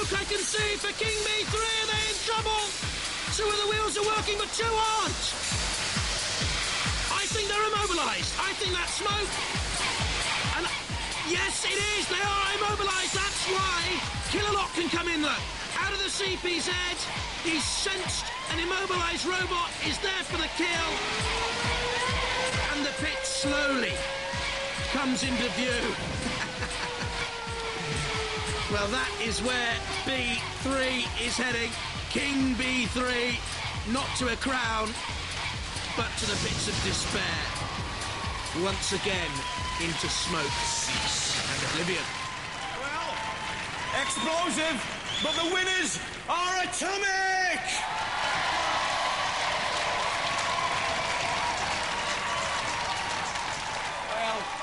smoke I can see for King B3, are they in trouble? 2 of the wheels are working, but 2 aren't. I think they're immobilised. I think that's smoke. And yes, it is. They are immobilised. That's why Killalot can come in, look. Out of the CPZ, he's sensed an immobilised robot is there for the kill. And the pit slowly comes into view. Well, that is where B3 is heading. King B3, not to a crown, but to the pits of despair. Once again, into smoke and oblivion. Well, explosive, but the winners are atomic!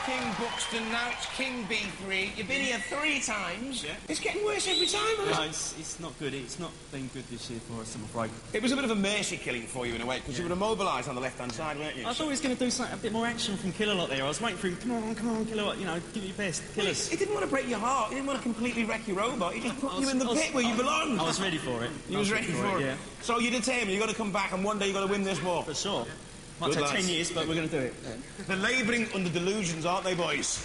King Buxton, now it's King B3. You've been here 3 times. Yeah. It's getting worse every time, isn't it? No, it's not good. It's not been good this year for us, I'm afraid. It was a bit of a mercy killing for you in a way, because you were immobilised on the left-hand side, weren't you? I thought he was going to do something, a bit more action from Killalot there. I was waiting for him, come on, Killalot, you know, give it your best, kill us. He didn't want to break your heart. He didn't want to completely wreck your robot. He just put you in the pit where you belong. I was ready for it. You was ready for it? Yeah. So you're determined, you've got to come back, and one day you've got to win this war. For sure. Might take 10 years, but we're going to do it. Yeah. They're labouring under delusions, aren't they, boys?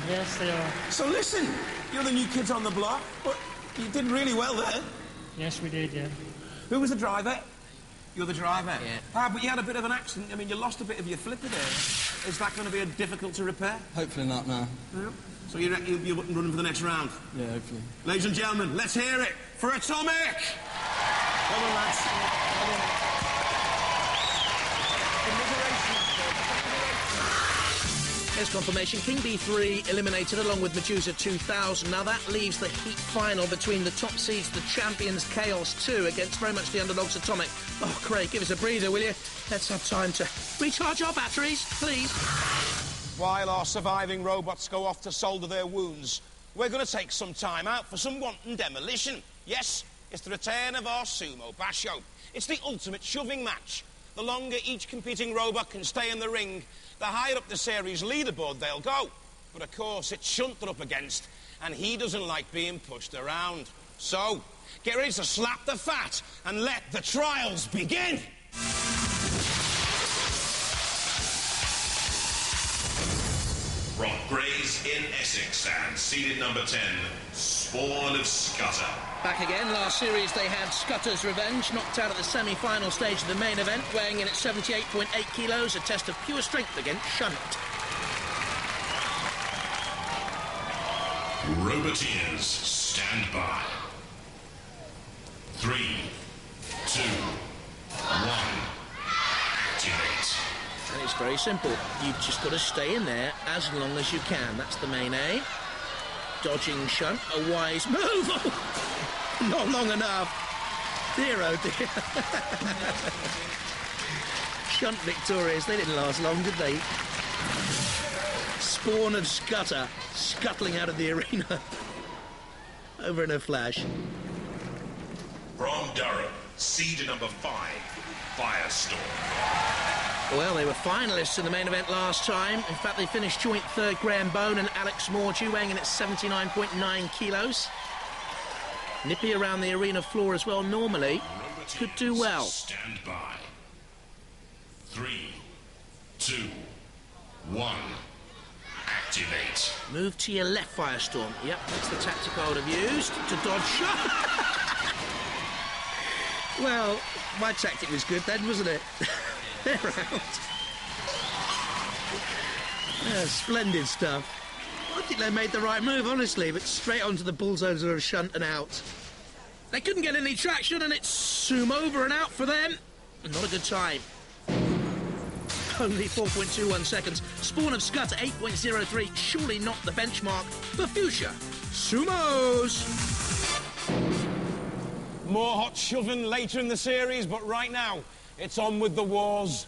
Yes, they are. So listen, you're the new kids on the block, but you did really well there. Yes, we did, yeah. Who was the driver? You're the driver? Yeah. But you had a bit of an accident. I mean, you lost a bit of your flipper there. Is that going to be difficult to repair? Hopefully not, no. Yeah. So you're running for the next round? Yeah, hopefully. Ladies and gentlemen, let's hear it for Atomic! Come on, lads. Come on. Here's confirmation. King B3 eliminated along with Medusa 2000. Now that leaves the heat final between the top seeds, the champions Chaos 2 against very much the underdogs Atomic. Oh, Craig, give us a breather, will you? Let's have time to recharge our batteries, please. While our surviving robots go off to solder their wounds, we're going to take some time out for some wanton demolition. Yes, it's the return of our sumo basho. It's the ultimate shoving match. The longer each competing robot can stay in the ring, the higher up the series leaderboard they'll go. But of course, it's Shunt they're up against, and he doesn't like being pushed around. So, get ready to slap the fat and let the trials begin! From Grays in Essex and seeded number 10, Spawn of Scudder. Back again. Last series they had Scutter's Revenge, knocked out at the semi-final stage of the main event, weighing in at 78.8 kilos, a test of pure strength against Shunt. Roboteers, stand by. 3, 2, 1, activate. And it's very simple. You've just got to stay in there as long as you can. That's the main A. Dodging Shunt, a wise move. Oh, not long enough. Dear, oh dear. Shunt victorious. They didn't last long, did they? Spawn of Scutter scuttling out of the arena. Over in a flash. From Durham, seed number 5, Firestorm. Well, they were finalists in the main event last time. In fact, they finished joint third, Graham Bone and Alex Mordew, weighing in at 79.9 kilos. Nippy around the arena floor as well, normally. Could do well. Stand by. 3, 2, 1, activate. Move to your left, Firestorm. Yep, that's the tactic I would have used to dodge shot. Well, my tactic was good then, wasn't it? They're out. Yeah, splendid stuff. I think they made the right move, honestly, but straight onto the bulldozer of Shunt and out. They couldn't get any traction, and it's zoom over and out for them. Not a good time. Only 4.21 seconds. Spawn of Scutter, 8.03. Surely not the benchmark for future sumos. More hot shoving later in the series, but right now, it's on with the wars.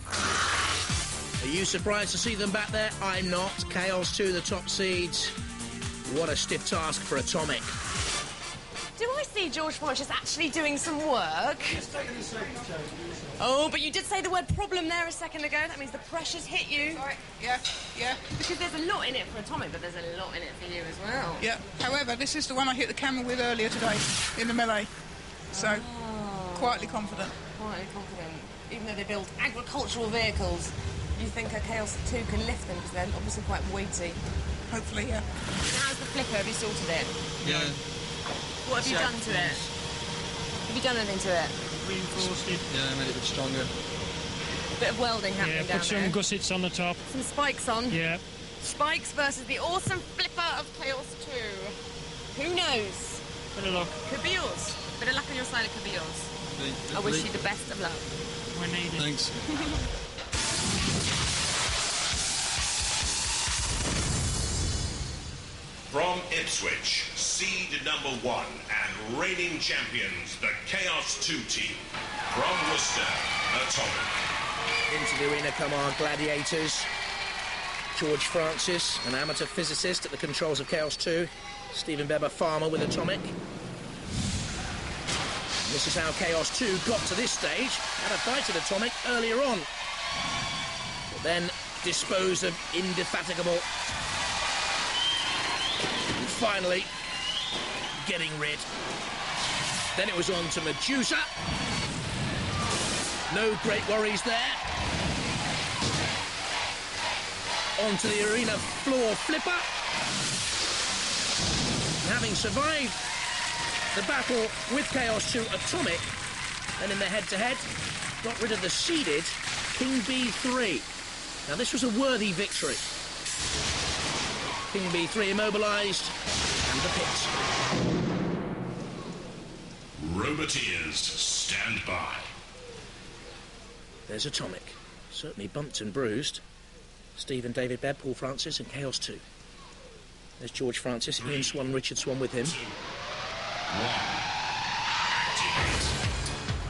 Are you surprised to see them back there? I'm not. Chaos 2, the top seeds. What a stiff task for Atomic. Do I see George Francis actually doing some work? Oh, but you did say the word problem there a second ago. That means the pressure's hit you. Right, yeah. Because there's a lot in it for Atomic, but there's a lot in it for you as well. Yeah. However, this is the one I hit the camera with earlier today in the melee. So, quietly confident. Quietly confident. Even though they build agricultural vehicles, you think a Chaos 2 can lift them because they're obviously quite weighty. Hopefully, yeah. How's the flipper? Have you sorted it? Yeah. What have you done to it? Have you done anything to it? Reinforced it. Yeah, I made it a bit stronger. A bit of welding happening Yeah, down put some there. gussets on the top. Some spikes on. Yeah. Spikes versus the awesome flipper of Chaos 2. Who knows? Bit of luck. Could be yours. Bit of luck on your side, it could be yours. I wish you the best of luck. We need it. Thanks. From Ipswich, seed number 1 and reigning champions, the Chaos 2 team. From Worcester, Atomic. Into the arena come our gladiators. George Francis, an amateur physicist at the controls of Chaos 2. Stephen Beber, farmer with Atomic. This is how Chaos 2 got to this stage. Had a fight at Atomic earlier on. But then disposed of Indefatigable. And finally, getting rid. Then it was on to Medusa. No great worries there. Onto the arena floor Flipper. And having survived the battle with Chaos 2 Atomic, and in the head-to-head, got rid of the seeded King B3. Now, this was a worthy victory. King B3 immobilised, and the pit. Roboteers, stand by. There's Atomic. Certainly bumped and bruised. Steve and David Bebb, Paul Francis, and Chaos 2. There's George Francis, Ian Swan, Richard Swan with him.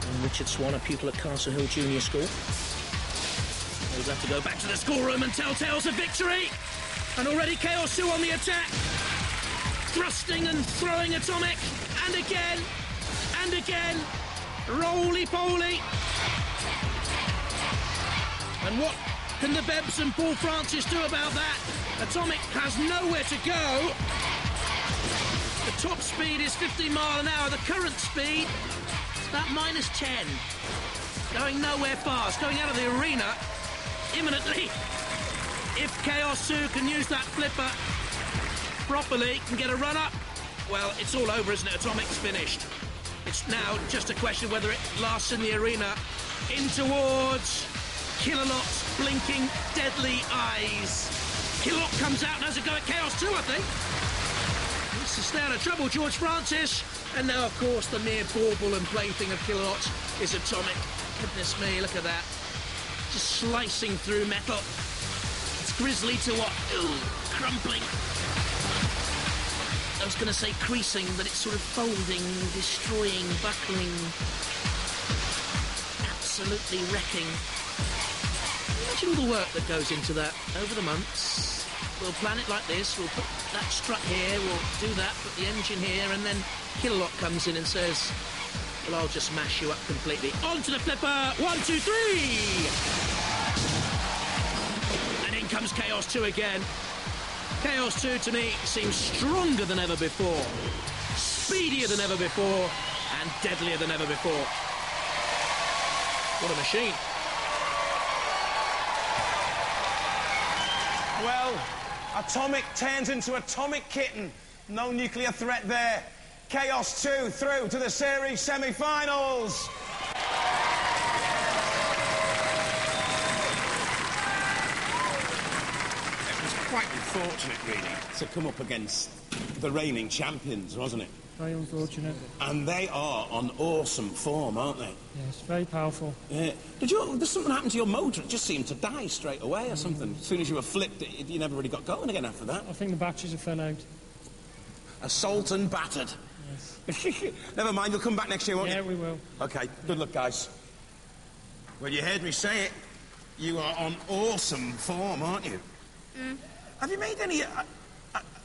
And Richard Swan, a pupil at Castle Hill Junior School. He'll have to go back to the schoolroom and tell tales of victory. And already Chaos 2 on the attack. Thrusting and throwing Atomic. And again. And again. Roly-poly. And what can the Bebbs and Paul Francis do about that? Atomic has nowhere to go. The top speed is 15 miles an hour. The current speed is about -10. Going nowhere fast. Going out of the arena imminently. If Chaos 2 can use that flipper properly, can get a run-up, well, it's all over, isn't it? Atomic's finished. It's now just a question whether it lasts in the arena. In towards Kilolot's blinking deadly eyes. Kilolot comes out and has a go at Chaos 2, I think. This is stay out of trouble, George Francis. And now, of course, the mere bauble and plaything of Kilolot is Atomic. Goodness me, look at that. Just slicing through metal. It's grisly to what? Ooh, crumpling. I was going to say creasing, but it's sort of folding, destroying, buckling. Absolutely wrecking. Imagine all the work that goes into that over the months. We'll plan it like this, we'll put that strut here, we'll do that, put the engine here, and then Kilolot comes in and says, well, I'll just mash you up completely. Onto the flipper, 1, 2, 3! And in comes Chaos 2 again. Chaos 2, to me, seems stronger than ever before, speedier than ever before, and deadlier than ever before. What a machine. Well, Atomic turns into Atomic Kitten. No nuclear threat there. Chaos 2 through to the series semi-finals. It was quite unfortunate, really, to come up against the reigning champions, wasn't it? Very unfortunate. And they are on awesome form, aren't they? Yes, very powerful. Yeah. Did something happen to your motor? It just seemed to die straight away or something. As soon as you were flipped, you never really got going again after that. I think the batteries have fell out. Assault and battered. Yes. Never mind, you'll come back next year, won't you? Yeah, we will. OK, good luck, guys. Well, you heard me say it. You are on awesome form, aren't you? Mm. Have you made any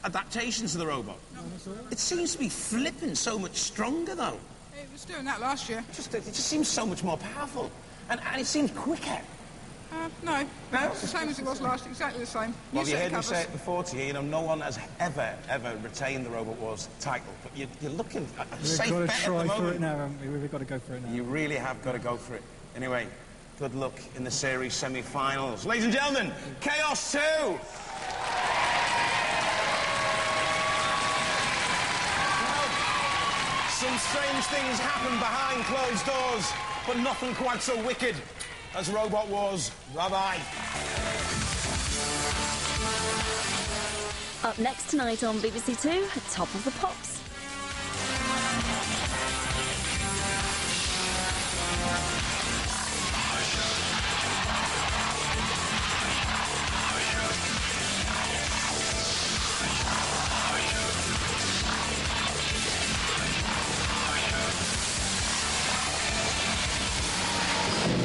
adaptations of the robot. It seems to be flipping so much stronger, though. It was doing that last year. It just seems so much more powerful. And it seems quicker. No. No? It's the same as it was last, exactly the same. Well, you set heard me covers. say it before to you, you know, no one has ever retained the Robot Wars title. But you're looking at a safe We've got bet to at try the for moment. it now, haven't we? We've got to go for it now. You really have got to go for it. Anyway, good luck in the series semi-finals. Ladies and gentlemen, Chaos 2! Some strange things happen behind closed doors, but nothing quite so wicked as Robot Wars. Bye-bye. Up next tonight on BBC Two, Top of the Pops.